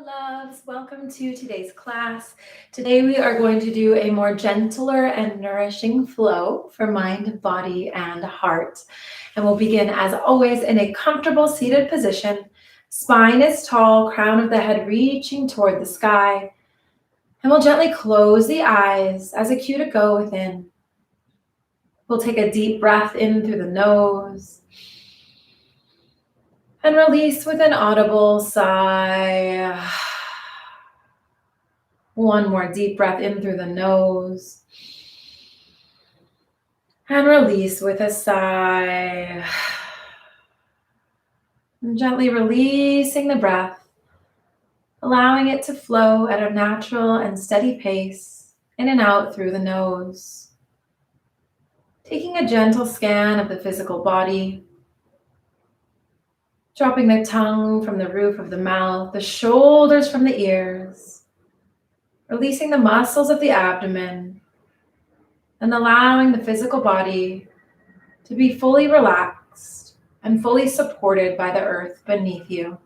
loves. Welcome to today's class. Today we are going to do a more gentler and nourishing flow for mind, body, and heart. And we'll begin as always in a comfortable seated position. Spine is tall, crown of the head reaching toward the sky. And we'll gently close the eyes as a cue to go within. We'll take a deep breath in through the nose. And release with an audible sigh. One more deep breath in through the nose. And release with a sigh. And gently releasing the breath, allowing it to flow at a natural and steady pace, in and out through the nose. Taking a gentle scan of the physical body. Dropping the tongue from the roof of the mouth, the shoulders from the ears, releasing the muscles of the abdomen, and allowing the physical body to be fully relaxed and fully supported by the earth beneath you.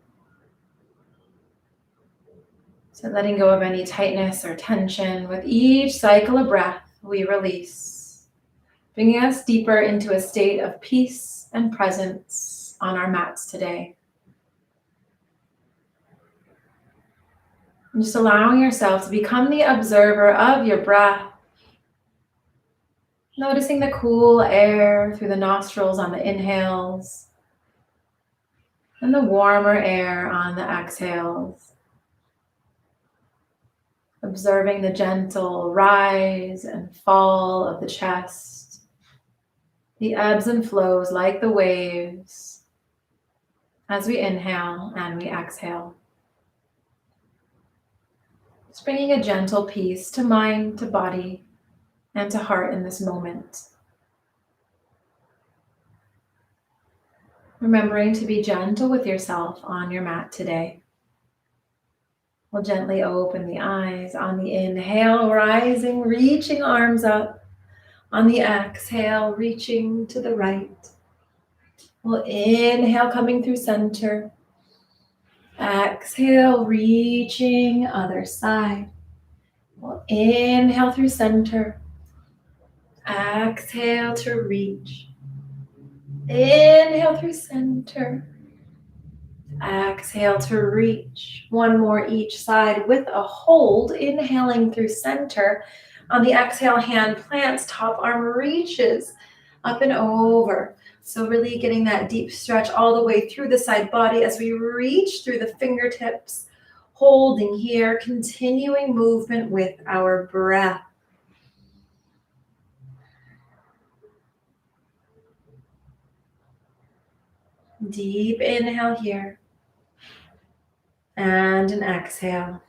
So letting go of any tightness or tension with each cycle of breath, we release, bringing us deeper into a state of peace and presence on our mats today. And just allowing yourself to become the observer of your breath. Noticing the cool air through the nostrils on the inhales and the warmer air on the exhales. Observing the gentle rise and fall of the chest, the ebbs and flows like the waves as we inhale and we exhale. Just bringing a gentle peace to mind, to body, and to heart in this moment. Remembering to be gentle with yourself on your mat today. We'll gently open the eyes on the inhale, rising, reaching arms up. On the exhale, reaching to the right. We'll inhale, coming through center. Exhale, reaching other side. We'll inhale through center. Exhale to reach. Inhale through center. Exhale to reach. One more each side with a hold. Inhaling through center. On the exhale, hand plants, top arm reaches up and over. So really getting that deep stretch all the way through the side body as we reach through the fingertips, holding here, continuing movement with our breath. Deep inhale here. And an exhale.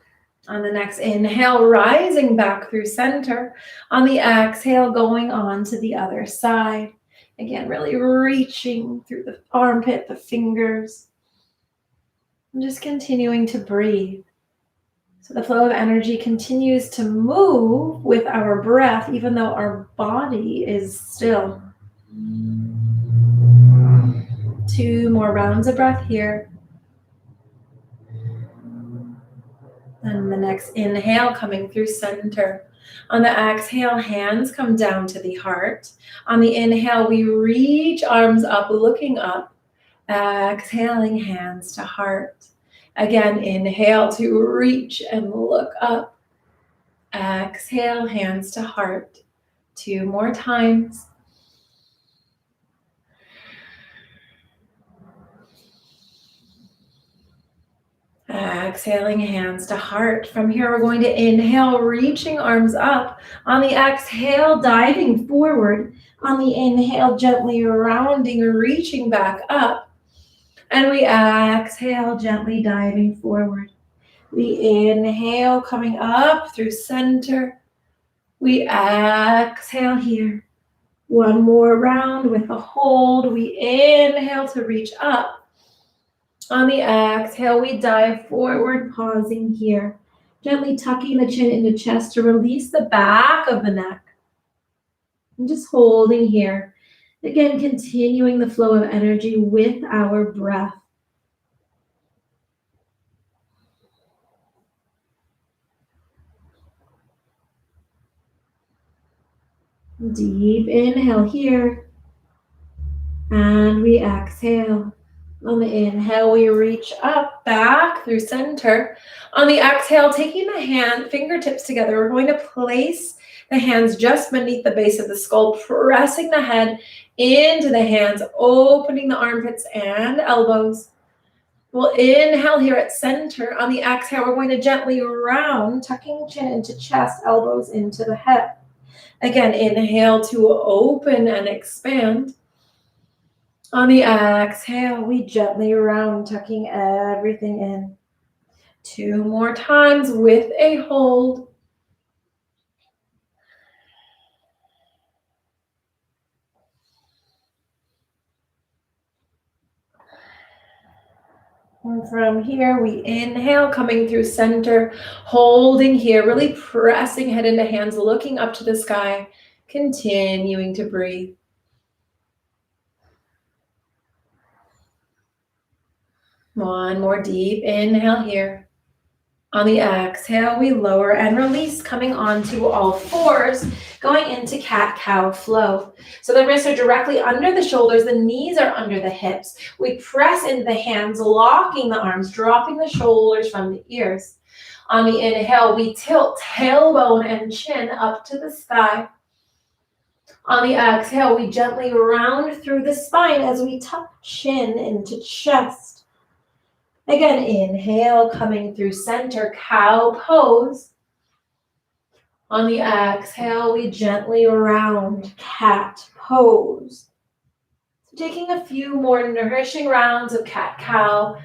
On the next inhale, rising back through center. On the exhale, going on to the other side. Again, really reaching through the armpit, the fingers. And just continuing to breathe. So the flow of energy continues to move with our breath, even though our body is still. 2 more rounds of breath here. And the next inhale, coming through center. On the exhale, hands come down to the heart. On the inhale, we reach arms up, looking up. Exhaling, hands to heart. Again, inhale to reach and look up. Exhale, hands to heart. 2 more times. Exhaling, hands to heart. From here, we're going to inhale, reaching arms up. On the exhale, diving forward. On the inhale, gently rounding, reaching back up. And we exhale, gently diving forward. We inhale, coming up through center. We exhale here. 1 more round with a hold. We inhale to reach up. On the exhale, we dive forward, pausing here. Gently tucking the chin into chest to release the back of the neck. And just holding here. Again, continuing the flow of energy with our breath. Deep inhale here. And we exhale. On the inhale, we reach up, back through center. On the exhale, taking the fingertips together, we're going to place the hands just beneath the base of the skull, pressing the head into the hands, opening the armpits and elbows. We'll inhale here at center. On the exhale, we're going to gently round, tucking chin into chest, elbows into the head. Again, inhale to open and expand. On the exhale, we gently round, tucking everything in. 2 more times with a hold. And from here, we inhale, coming through center, holding here, really pressing head into hands, looking up to the sky, continuing to breathe. One more deep inhale here. On the exhale, we lower and release, coming onto all fours, going into cat-cow flow. So the wrists are directly under the shoulders, the knees are under the hips. We press into the hands, locking the arms, dropping the shoulders from the ears. On the inhale, we tilt tailbone and chin up to the sky. On the exhale, we gently round through the spine as we tuck chin into chest. Again, inhale, coming through center, cow pose. On the exhale, we gently round, cat pose. So taking a few more nourishing rounds of cat-cow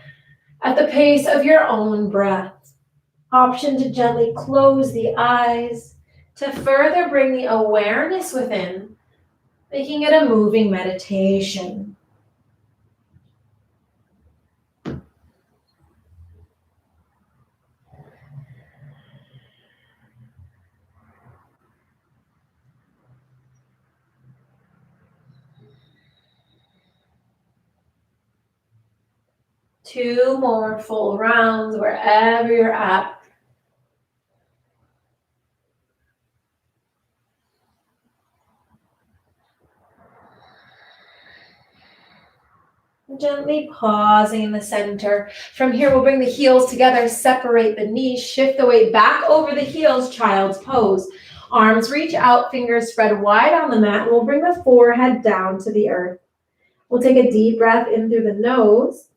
at the pace of your own breath. Option to gently close the eyes to further bring the awareness within, making it a moving meditation. Two more full rounds wherever you're at. Gently pausing in the center. From here, we'll bring the heels together, separate the knees, shift the weight back over the heels, child's pose. Arms reach out, fingers spread wide on the mat. We'll bring the forehead down to the earth. We'll take a deep breath in through the nose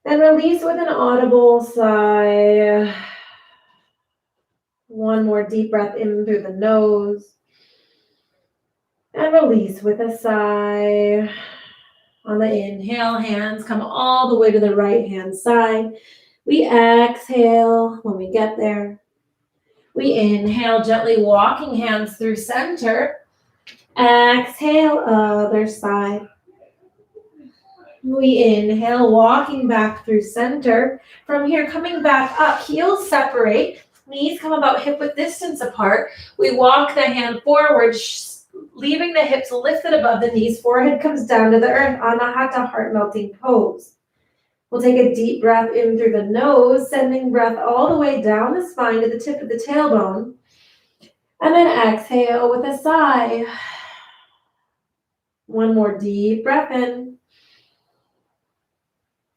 and release with an audible sigh. One more deep breath in through the nose and release with a sigh. On the inhale, hands come all the way to the right hand side. We exhale when we get there. We inhale, gently walking hands through center. Exhale, other side. We inhale, walking back through center. From here, coming back up, heels separate. Knees come about hip-width distance apart. We walk the hand forward, leaving the hips lifted above the knees. Forehead comes down to the earth, Anahata, heart-melting pose. We'll take a deep breath in through the nose, sending breath all the way down the spine to the tip of the tailbone. And then exhale with a sigh. One more deep breath in.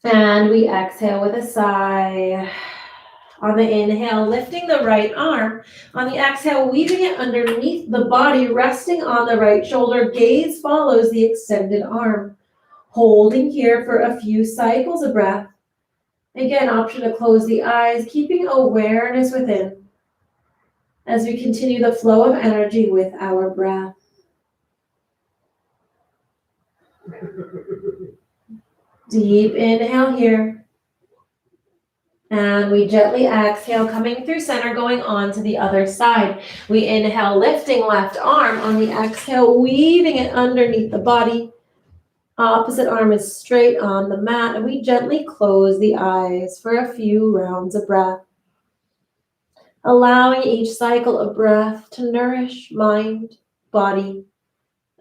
And we exhale with a sigh. On the inhale, lifting the right arm. On the exhale, weaving it underneath the body, resting on the right shoulder. Gaze follows the extended arm. Holding here for a few cycles of breath. Again, option to close the eyes, keeping awareness within as we continue the flow of energy with our breath. Deep inhale here. And we gently exhale, coming through center, going on to the other side. We inhale, lifting left arm. On the exhale, weaving it underneath the body. Opposite arm is straight on the mat, and we gently close the eyes for a few rounds of breath. Allowing each cycle of breath to nourish mind, body,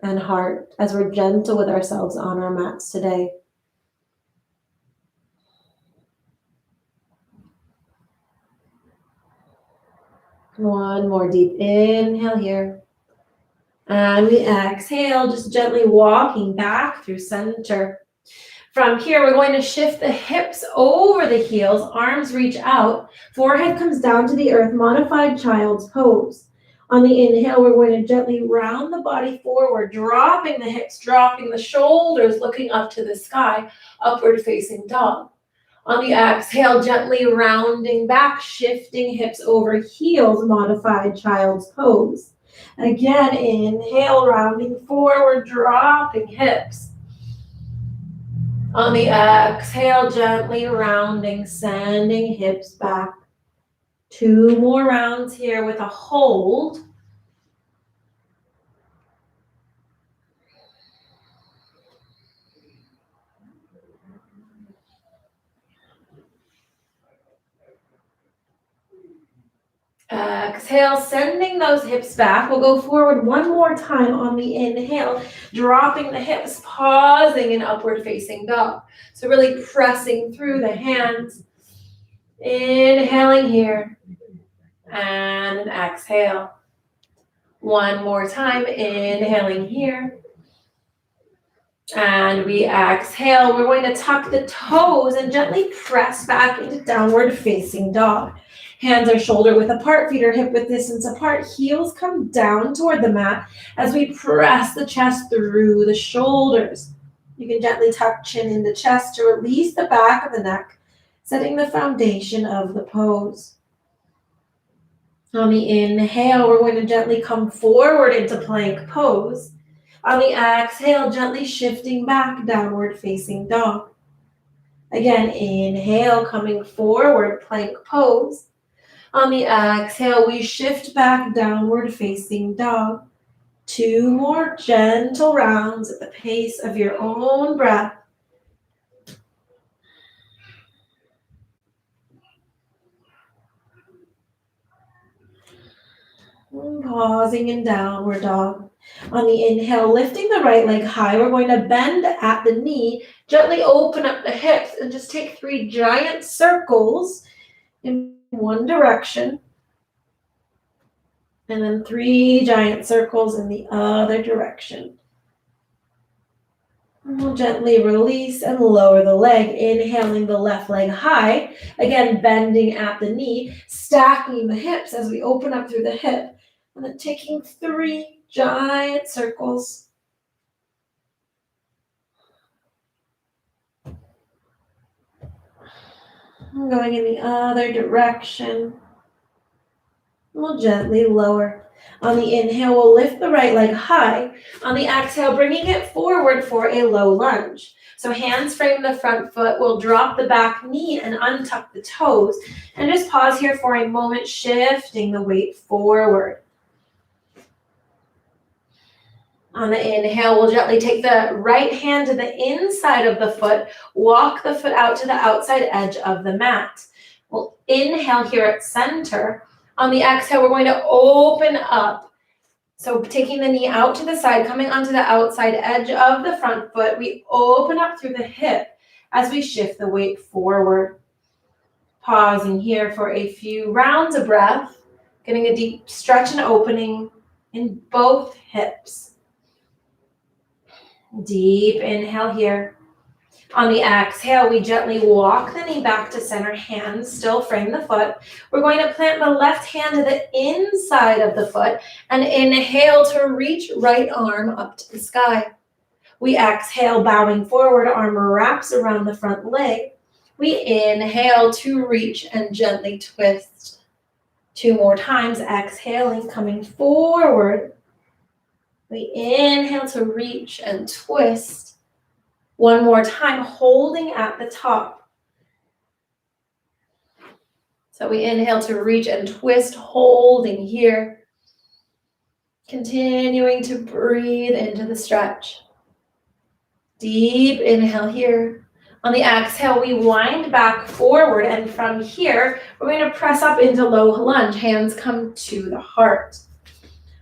and heart as we're gentle with ourselves on our mats today. One more deep inhale here. And we exhale, just gently walking back through center. From here, we're going to shift the hips over the heels, arms reach out, forehead comes down to the earth, modified child's pose. On the inhale, we're going to gently round the body forward, dropping the hips, dropping the shoulders, looking up to the sky, upward facing dog. On the exhale, gently rounding back, shifting hips over heels, modified child's pose. Again, inhale, rounding forward, dropping hips. On the exhale, gently rounding, sending hips back. 2 more rounds here with a hold. Exhale, sending those hips back. We'll go forward one more time on the inhale, dropping the hips, pausing in upward facing dog. So really pressing through the hands. Inhaling here. And an exhale. One more time, inhaling here. And we exhale. We're going to tuck the toes and gently press back into downward facing dog. Hands are shoulder width apart, feet are hip width distance apart. Heels come down toward the mat as we press the chest through the shoulders. You can gently tuck chin into chest to release the back of the neck, setting the foundation of the pose. On the inhale, we're going to gently come forward into plank pose. On the exhale, gently shifting back, downward facing dog. Again, inhale, coming forward, plank pose. On the exhale, we shift back, downward facing dog. 2 more gentle rounds at the pace of your own breath. And pausing in downward dog. On the inhale, lifting the right leg high, we're going to bend at the knee, gently open up the hips, and just take 3 giant circles in one direction. And then 3 giant circles in the other direction. And we'll gently release and lower the leg, inhaling the left leg high. Again, bending at the knee, stacking the hips as we open up through the hip. And then taking 3 giant circles. And going in the other direction. We'll gently lower. On the inhale, we'll lift the right leg high. On the exhale, bringing it forward for a low lunge. So hands frame the front foot. We'll drop the back knee and untuck the toes. And just pause here for a moment, shifting the weight forward. On the inhale, we'll gently take the right hand to the inside of the foot, walk the foot out to the outside edge of the mat. We'll inhale here at center. On the exhale, we're going to open up. So taking the knee out to the side, coming onto the outside edge of the front foot, we open up through the hip as we shift the weight forward. Pausing here for a few rounds of breath, getting a deep stretch and opening in both hips. Deep inhale here. On the exhale, we gently walk the knee back to center, hands still frame the foot. We're going to plant the left hand to the inside of the foot and inhale to reach right arm up to the sky. We exhale, bowing forward, arm wraps around the front leg. We inhale to reach and gently twist. 2 more times, exhaling, coming forward. We inhale to reach and twist. 1 more time, holding at the top. So we inhale to reach and twist, holding here. Continuing to breathe into the stretch. Deep inhale here. On the exhale, we wind back forward, and from here, we're going to press up into low lunge. Hands come to the heart.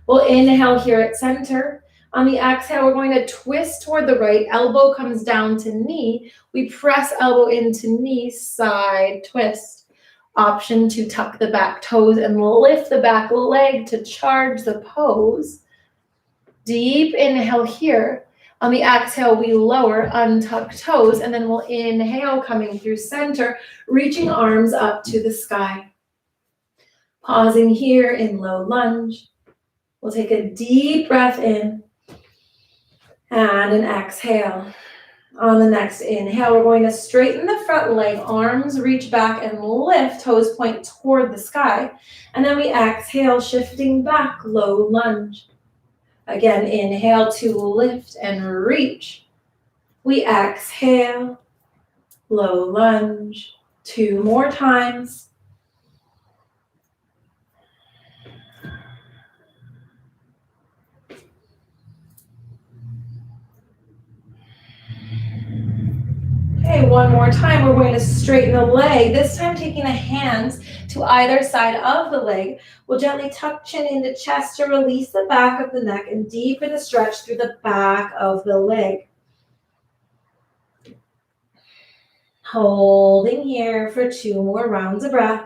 We'll inhale here at center. On the exhale, we're going to twist toward the right. Elbow comes down to knee. We press elbow into knee, side twist. Option to tuck the back toes and lift the back leg to charge the pose. Deep inhale here. On the exhale, we lower, untuck toes, and then we'll inhale, coming through center, reaching arms up to the sky. Pausing here in low lunge. We'll take a deep breath in and an exhale. On the next inhale, we're going to straighten the front leg, arms reach back and lift, toes point toward the sky. And then we exhale, shifting back, low lunge. Again, inhale to lift and reach. We exhale, low lunge. 2 more times. Okay, 1 more time. We're going to straighten the leg, this time taking the hands to either side of the leg. We'll gently tuck chin into chest to release the back of the neck and deepen the stretch through the back of the leg. Holding here for 2 more rounds of breath.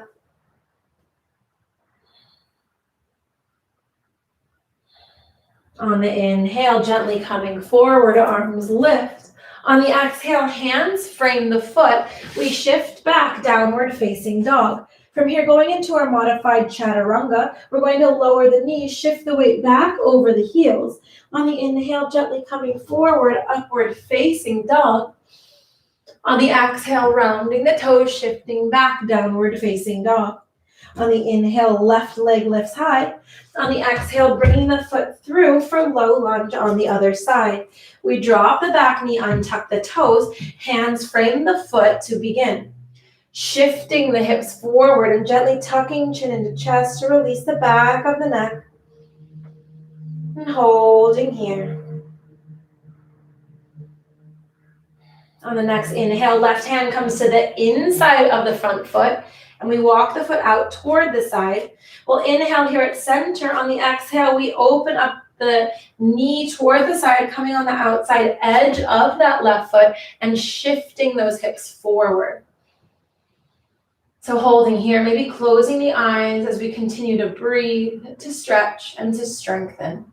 On the inhale, gently coming forward, arms lift. On the exhale, hands frame the foot. We shift back, downward facing dog. From here, going into our modified chaturanga, we're going to lower the knees, shift the weight back over the heels. On the inhale, gently coming forward, upward facing dog. On the exhale, rounding the toes, shifting back, downward facing dog. On the inhale, left leg lifts high. On the exhale, bringing the foot through for low lunge on the other side. We drop the back knee, untuck the toes, hands frame the foot to begin. Shifting the hips forward and gently tucking chin into chest to release the back of the neck. And holding here. On the next inhale, left hand comes to the inside of the front foot, and we walk the foot out toward the side. We'll inhale here at center. On the exhale, we open up the knee toward the side, coming on the outside edge of that left foot and shifting those hips forward. So holding here, maybe closing the eyes as we continue to breathe, to stretch, and to strengthen.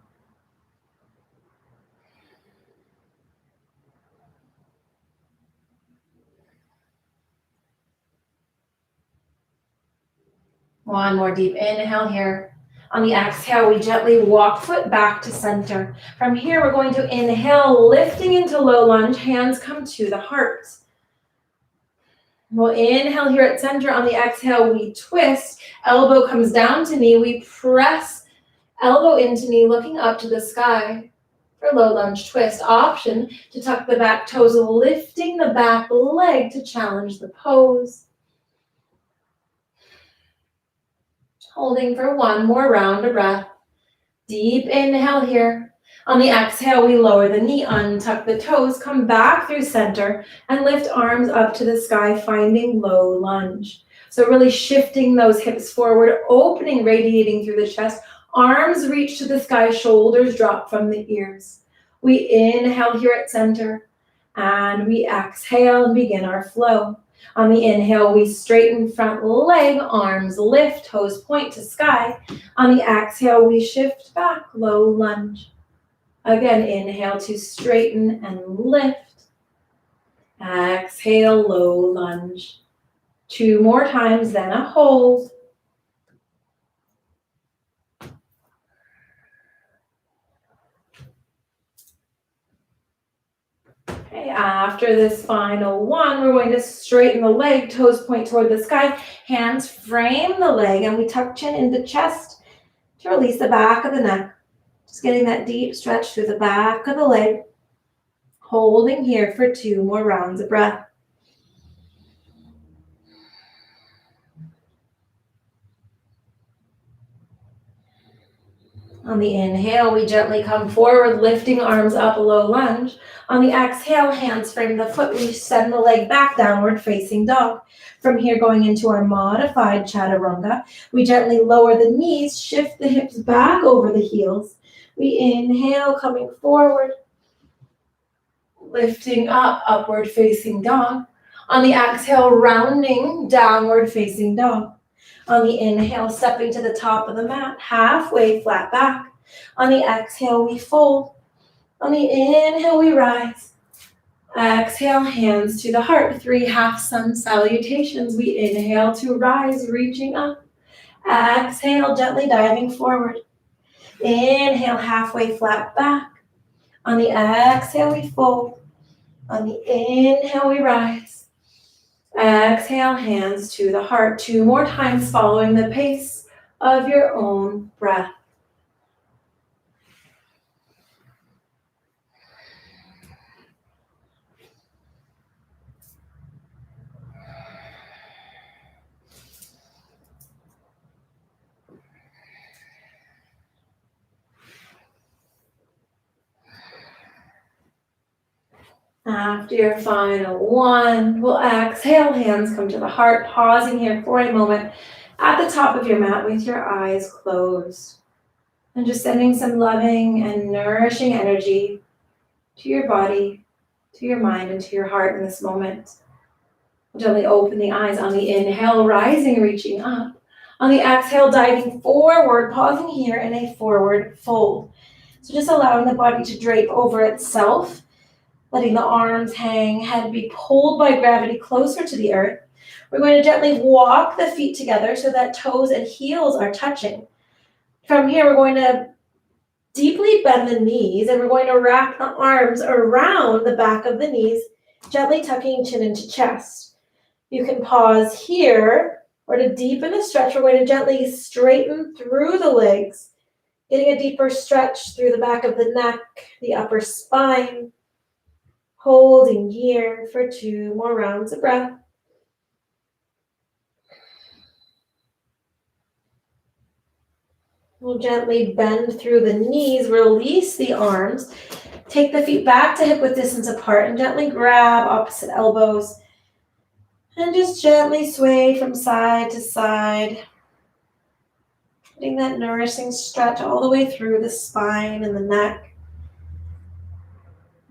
One more deep inhale here. On the exhale, we gently walk foot back to center. From here, we're going to inhale, lifting into low lunge, hands come to the heart. We'll inhale here at center. On the exhale, we twist, elbow comes down to knee. We press elbow into knee, looking up to the sky for low lunge twist. Option to tuck the back toes, lifting the back leg to challenge the pose. Holding for 1 more round of breath. Deep inhale here. On the exhale, we lower the knee, untuck the toes, come back through center, and lift arms up to the sky, finding low lunge. So really shifting those hips forward, opening, radiating through the chest. Arms reach to the sky, shoulders drop from the ears. We inhale here at center, and we exhale and begin our flow. On the inhale, we straighten front leg, arms lift, toes point to sky. On the exhale, we shift back, low lunge. Again, inhale to straighten and lift. Exhale, low lunge. 2 more times, then a hold. Okay, after this final one, we're going to straighten the leg, toes point toward the sky, hands frame the leg, and we tuck chin into chest to release the back of the neck. Just getting that deep stretch through the back of the leg. Holding here for 2 more rounds of breath. On the inhale, we gently come forward, lifting arms up, low lunge. On the exhale, hands frame the foot. We send the leg back, downward facing dog. From here, going into our modified chaturanga, we gently lower the knees, shift the hips back over the heels. We inhale, coming forward, lifting up, upward facing dog. On the exhale, rounding, downward facing dog. On the inhale, stepping to the top of the mat, halfway flat back. On the exhale, we fold. On the inhale, we rise. Exhale, hands to the heart. 3 half sun salutations. We inhale to rise, reaching up. Exhale, gently diving forward. Inhale, halfway flat back. On the exhale, we fold. On the inhale, we rise. Exhale, hands to the heart. 2 more times following the pace of your own breath. After your final one, we'll exhale, hands come to the heart, pausing here for a moment at the top of your mat with your eyes closed. And just sending some loving and nourishing energy to your body, to your mind, and to your heart in this moment. Gently open the eyes on the inhale, rising, reaching up. On the exhale, diving forward, pausing here in a forward fold. So just allowing the body to drape over itself, letting the arms hang, head be pulled by gravity closer to the earth. We're going to gently walk the feet together so that toes and heels are touching. From here, we're going to deeply bend the knees, and we're going to wrap the arms around the back of the knees, gently tucking chin into chest. You can pause here, or to deepen the stretch, we're going to gently straighten through the legs, getting a deeper stretch through the back of the neck, the upper spine, holding here for 2 more rounds of breath. We'll gently bend through the knees, release the arms, take the feet back to hip width distance apart, and gently grab opposite elbows. And just gently sway from side to side, getting that nourishing stretch all the way through the spine and the neck.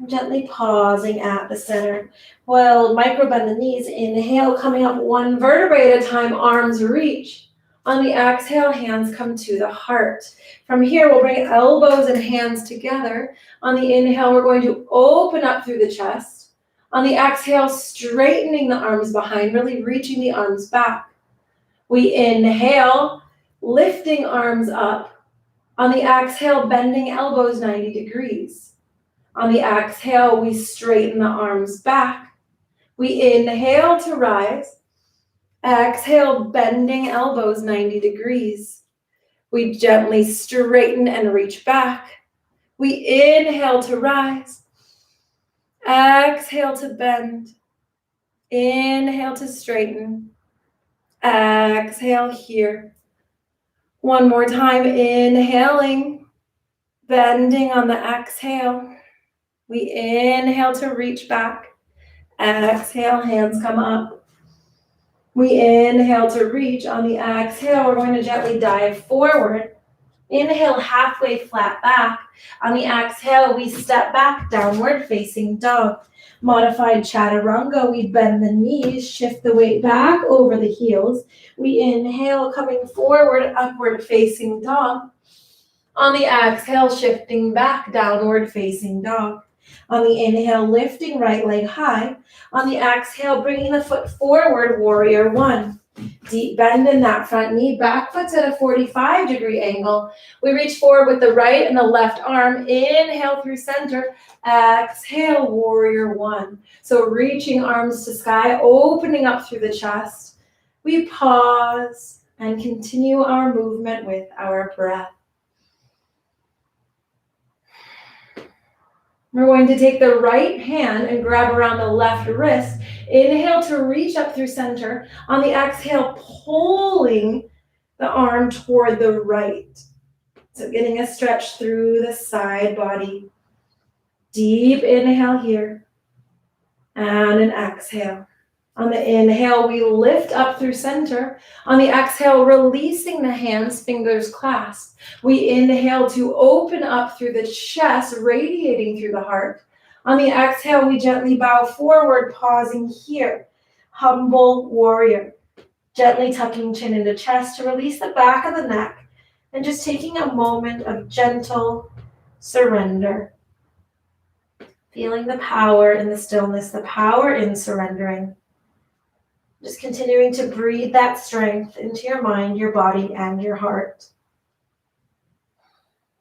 Gently pausing at the center. We'll micro bend the knees. Inhale, coming up 1 vertebrae at a time, arms reach. On the exhale, hands come to the heart. From here, we'll bring elbows and hands together. On the inhale, we're going to open up through the chest. On the exhale, straightening the arms behind, really reaching the arms back. We inhale, lifting arms up. On the exhale, bending elbows 90 degrees. On the exhale, we straighten the arms back. We inhale to rise. Exhale, bending elbows 90 degrees. We gently straighten and reach back. We inhale to rise. Exhale to bend. Inhale to straighten. Exhale here. 1 more time, inhaling, bending on the exhale. We inhale to reach back. Exhale, hands come up. We inhale to reach. On the exhale, we're going to gently dive forward. Inhale, halfway flat back. On the exhale, we step back, downward facing dog. Modified chaturanga, we bend the knees, shift the weight back over the heels. We inhale, coming forward, upward facing dog. On the exhale, shifting back, downward facing dog. On the inhale, lifting right leg high. On the exhale, bringing the foot forward, warrior 1. Deep bend in that front knee, back foot's at a 45-degree angle. We reach forward with the right and the left arm. Inhale through center. Exhale, warrior 1. So reaching arms to sky, opening up through the chest. We pause and continue our movement with our breath. We're going to take the right hand and grab around the left wrist. Inhale to reach up through center. On the exhale, pulling the arm toward the right. So getting a stretch through the side body. Deep inhale here. And an exhale. On the inhale, we lift up through center. On the exhale, releasing the hands, fingers clasped. We inhale to open up through the chest, radiating through the heart. On the exhale, we gently bow forward, pausing here. Humble warrior. Gently tucking chin into chest to release the back of the neck. And just taking a moment of gentle surrender. Feeling the power in the stillness, the power in surrendering. Just continuing to breathe that strength into your mind, your body, and your heart.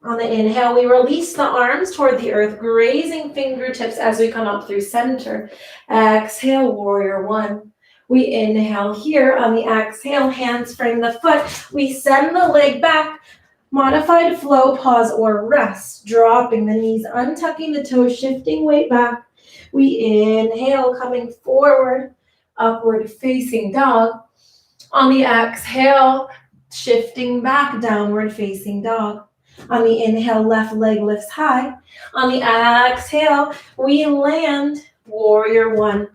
On the inhale, we release the arms toward the earth, grazing fingertips as we come up through center. Exhale, warrior one. We inhale here. On the exhale, hands frame the foot. We send the leg back. Modified flow, pause, or rest. Dropping the knees, untucking the toes, shifting weight back. We inhale, coming forward, upward facing dog. On the exhale, shifting back, downward facing dog. On the inhale, left leg lifts high. On the exhale, we land, warrior one.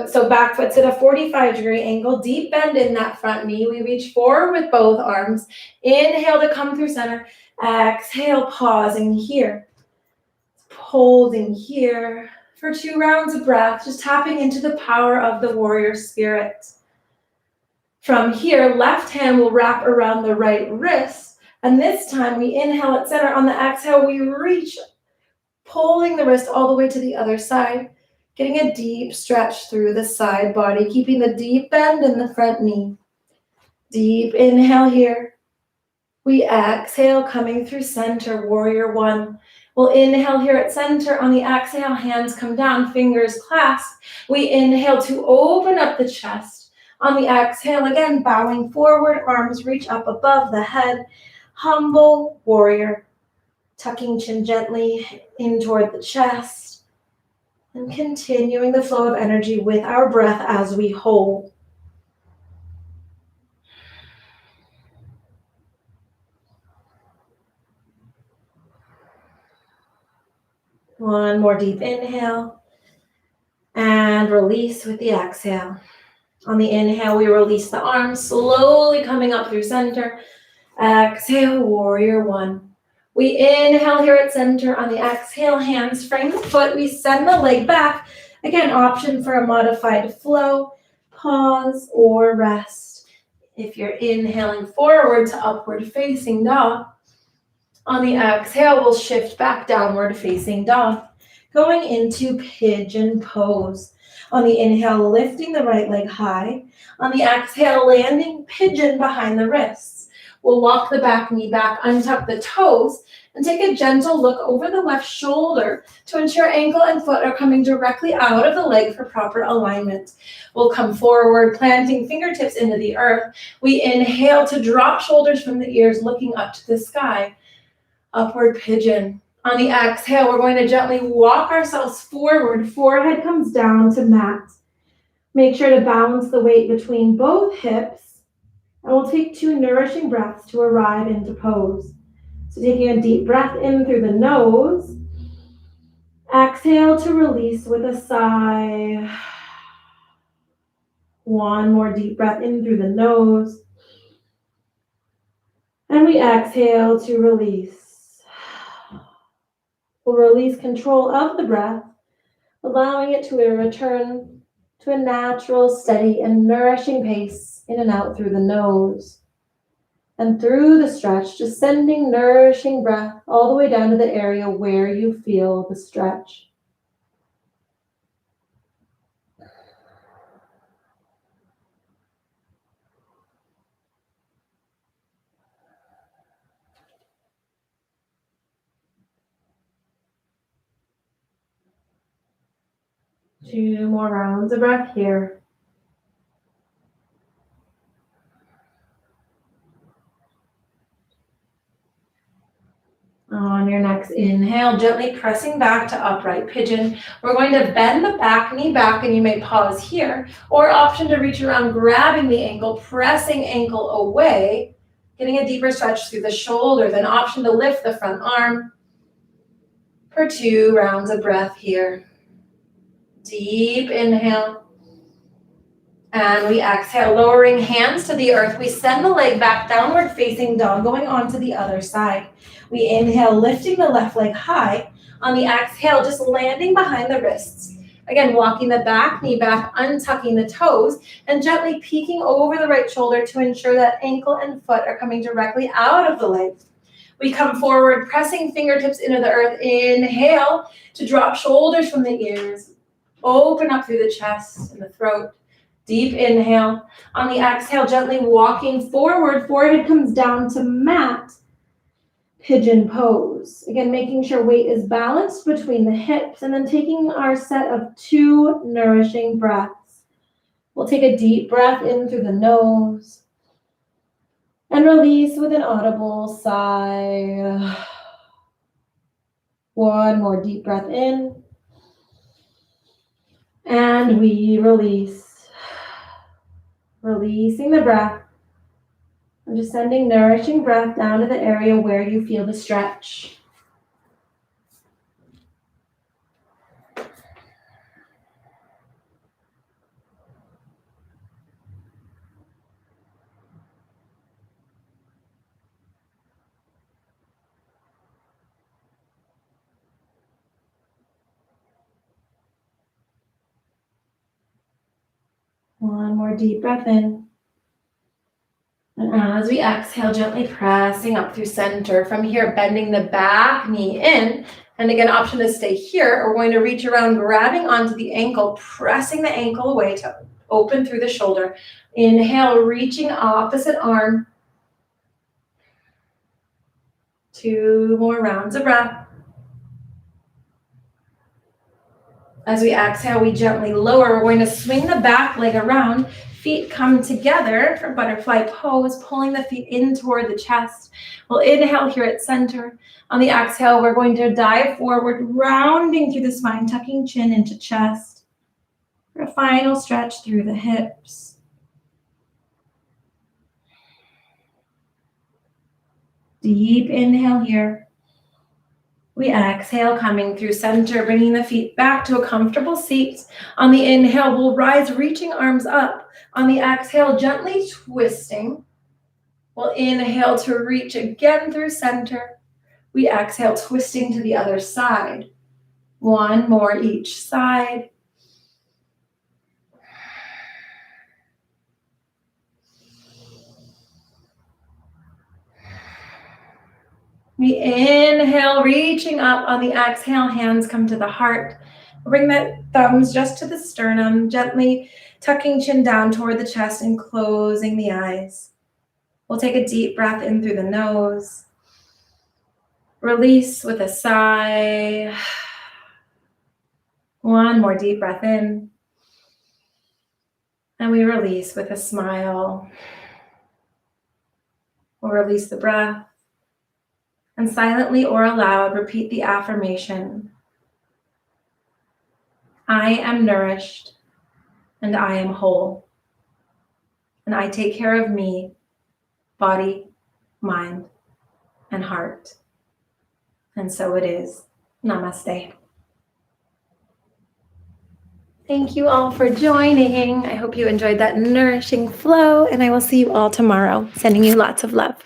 So back foot's at a 45-degree angle, deep bend in that front knee. We reach forward with both arms. Inhale to come through center. Exhale, pausing here. Holding here for 2 rounds of breath, just tapping into the power of the warrior spirit. From here, left hand will wrap around the right wrist. And this time we inhale at center. On the exhale, we reach, pulling the wrist all the way to the other side, getting a deep stretch through the side body, keeping the deep bend in the front knee. Deep inhale here. We exhale, coming through center, warrior one. We'll inhale here at center. On the exhale, hands come down, fingers clasped. We inhale to open up the chest. On the exhale, again, bowing forward, arms reach up above the head. Humble warrior, tucking chin gently in toward the chest and continuing the flow of energy with our breath as we hold. One more deep inhale and release with the exhale. On the inhale, we release the arms, slowly coming up through center. Exhale, warrior one. We inhale here at center. On the exhale, hands frame the foot. We send the leg back. Again, option for a modified flow, pause, or rest. If you're inhaling forward to upward facing dog, on the exhale, we'll shift back downward facing dog, going into pigeon pose. On the inhale, lifting the right leg high. On the exhale, landing pigeon behind the wrists. We'll walk the back knee back, untuck the toes, and take a gentle look over the left shoulder to ensure ankle and foot are coming directly out of the leg for proper alignment. We'll come forward, planting fingertips into the earth. We inhale to drop shoulders from the ears, looking up to the sky. Upward pigeon. On the exhale, we're going to gently walk ourselves forward. Forehead comes down to mat. Make sure to balance the weight between both hips. And we'll take 2 nourishing breaths to arrive into pose. So taking a deep breath in through the nose. Exhale to release with a sigh. One more deep breath in through the nose. And we exhale to release. We'll release control of the breath, allowing it to return to a natural, steady, and nourishing pace in and out through the nose. And through the stretch, just sending nourishing breath all the way down to the area where you feel the stretch. Two more rounds of breath here. On your next inhale, gently pressing back to upright pigeon. We're going to bend the back knee back, and you may pause here, or option to reach around, grabbing the ankle, pressing ankle away, getting a deeper stretch through the shoulder, then option to lift the front arm for 2 rounds of breath here. Deep inhale. And we exhale, lowering hands to the earth. We send the leg back, downward facing dog, going on to the other side. We inhale, lifting the left leg high. On the exhale, just landing behind the wrists. Again, walking the back knee back, untucking the toes, and gently peeking over the right shoulder to ensure that ankle and foot are coming directly out of the leg. We come forward, pressing fingertips into the earth. Inhale to drop shoulders from the ears. Open up through the chest and the throat. Deep inhale. On the exhale, gently walking forward, forehead comes down to mat. Pigeon pose. Again, making sure weight is balanced between the hips, and then taking our set of 2 nourishing breaths. We'll take a deep breath in through the nose and release with an audible sigh. One more deep breath in, and we release. Releasing the breath. And just sending nourishing breath down to the area where you feel the stretch. One more deep breath in. And as we exhale, gently pressing up through center. From here, bending the back knee in. And again, option to stay here. We're going to reach around, grabbing onto the ankle, pressing the ankle away to open through the shoulder. Inhale, reaching opposite arm. 2 more rounds of breath. As we exhale, we gently lower. We're going to swing the back leg around. Feet come together for butterfly pose, pulling the feet in toward the chest. We'll inhale here at center. On the exhale, we're going to dive forward, rounding through the spine, tucking chin into chest. For a final stretch through the hips. Deep inhale here. We exhale, coming through center, bringing the feet back to a comfortable seat. On the inhale, we'll rise, reaching arms up. On the exhale, gently twisting. We'll inhale to reach again through center. We exhale, twisting to the other side. 1 more each side. We inhale, reaching up. On the exhale, hands come to the heart. Bring the thumbs just to the sternum, gently tucking chin down toward the chest and closing the eyes. We'll take a deep breath in through the nose. Release with a sigh. 1 more deep breath in. And we release with a smile. We'll release the breath. And silently or aloud, repeat the affirmation. I am nourished, and I am whole. And I take care of me, body, mind, and heart. And so it is. Namaste. Thank you all for joining. I hope you enjoyed that nourishing flow, and I will see you all tomorrow. Sending you lots of love.